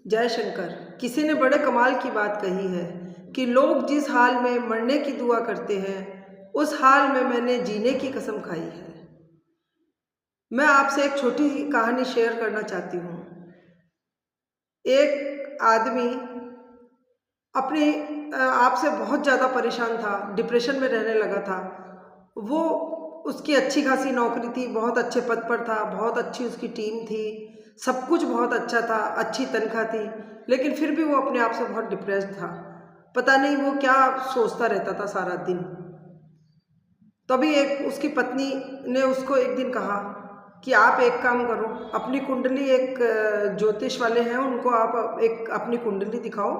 जय शंकर। किसी ने बड़े कमाल की बात कही है कि लोग जिस हाल में मरने की दुआ करते हैं उस हाल में मैंने जीने की कसम खाई है। मैं आपसे एक छोटी सी कहानी शेयर करना चाहती हूँ। एक आदमी अपने आप से बहुत ज़्यादा परेशान था, डिप्रेशन में रहने लगा था। वो उसकी अच्छी खासी नौकरी थी, बहुत अच्छे पद पर था, बहुत अच्छी उसकी टीम थी, सब कुछ बहुत अच्छा था, अच्छी तनख्वाह थी, लेकिन फिर भी वो अपने आप से बहुत डिप्रेस्ड था। पता नहीं वो क्या सोचता रहता था सारा दिन। तभी एक उसकी पत्नी ने उसको एक दिन कहा कि आप एक काम करो, अपनी कुंडली, एक ज्योतिष वाले हैं उनको आप एक अपनी कुंडली दिखाओ,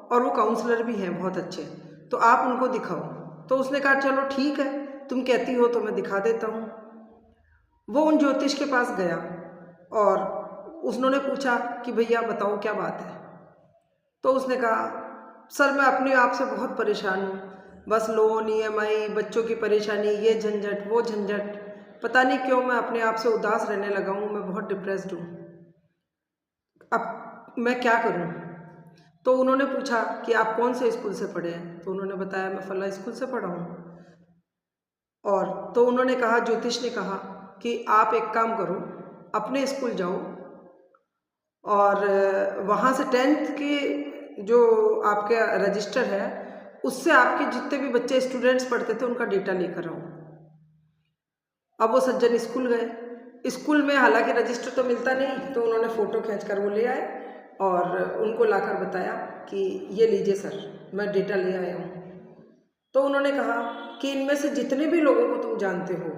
और वो काउंसलर भी हैं बहुत अच्छे, तो आप उनको दिखाओ। तो उसने कहा चलो ठीक है, तुम कहती हो तो मैं दिखा देता हूँ। वो उन ज्योतिष के पास गया और उन्होंने पूछा कि भैया बताओ क्या बात है। तो उसने कहा सर मैं अपने आप से बहुत परेशान हूँ, बस लोन, EMI, बच्चों की परेशानी, ये झंझट वो झंझट, पता नहीं क्यों मैं अपने आप से उदास रहने लगा हूँ, मैं बहुत डिप्रेस्ड हूँ, अब मैं क्या करूँ। तो उन्होंने पूछा कि आप कौन से स्कूल से पढ़े हैं। तो उन्होंने बताया मैं फला स्कूल से पढ़ा हूँ। और तो उन्होंने कहा, ज्योतिष ने कहा कि आप एक काम करो, अपने स्कूल जाओ और वहाँ से 10th के जो आपका रजिस्टर है उससे आपके जितने भी बच्चे स्टूडेंट्स पढ़ते थे उनका डेटा लेकर आओ। अब वो सज्जन स्कूल गए। स्कूल में हालांकि रजिस्टर तो मिलता नहीं, तो उन्होंने फ़ोटो खींचकर वो ले आए और उनको लाकर बताया कि ये लीजिए सर, मैं डेटा ले आया हूँ। तो उन्होंने कहा कि इनमें से जितने भी लोगों को तुम जानते हो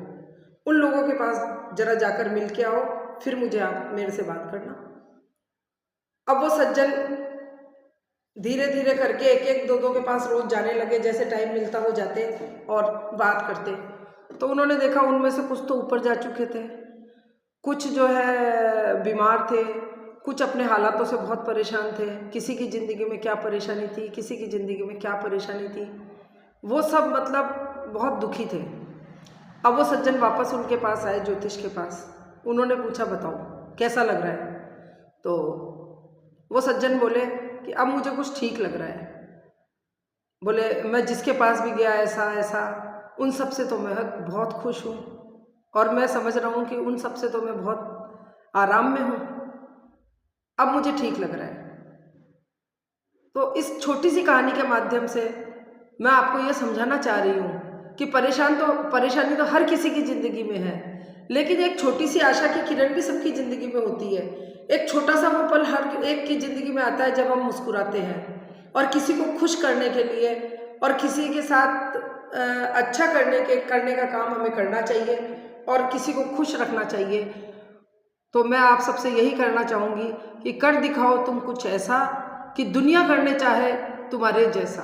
उन लोगों के पास जरा जाकर मिल के आओ, फिर मुझे आप मेरे से बात करना। अब वो सज्जन धीरे धीरे करके एक एक दो दो के पास रोज जाने लगे, जैसे टाइम मिलता हो जाते और बात करते। तो उन्होंने देखा उनमें से कुछ तो ऊपर जा चुके थे, कुछ जो है बीमार थे, कुछ अपने हालातों से बहुत परेशान थे। किसी की ज़िंदगी में क्या परेशानी थी, किसी की ज़िंदगी में क्या परेशानी थी, वो सब मतलब बहुत दुखी थे। अब वो सज्जन वापस उनके पास आए, ज्योतिष के पास। उन्होंने पूछा बताओ कैसा लग रहा है। तो वो सज्जन बोले कि अब मुझे कुछ ठीक लग रहा है। बोले मैं जिसके पास भी गया ऐसा ऐसा, उन सब से तो मैं बहुत खुश हूँ और मैं समझ रहा हूँ कि उन सब से तो मैं बहुत आराम में हूँ, अब मुझे ठीक लग रहा है। तो इस छोटी सी कहानी के माध्यम से मैं आपको ये समझाना चाह रही हूँ कि परेशानी तो हर किसी की ज़िंदगी में है, लेकिन एक छोटी सी आशा की किरण भी सबकी ज़िंदगी में होती है। एक छोटा सा वो पल हर एक की ज़िंदगी में आता है जब हम मुस्कुराते हैं, और किसी को खुश करने के लिए और किसी के साथ अच्छा करने का काम हमें करना चाहिए और किसी को खुश रखना चाहिए। तो मैं आप सबसे यही करना चाहूँगी कि कर दिखाओ तुम कुछ ऐसा कि दुनिया करने चाहे तुम्हारे जैसा।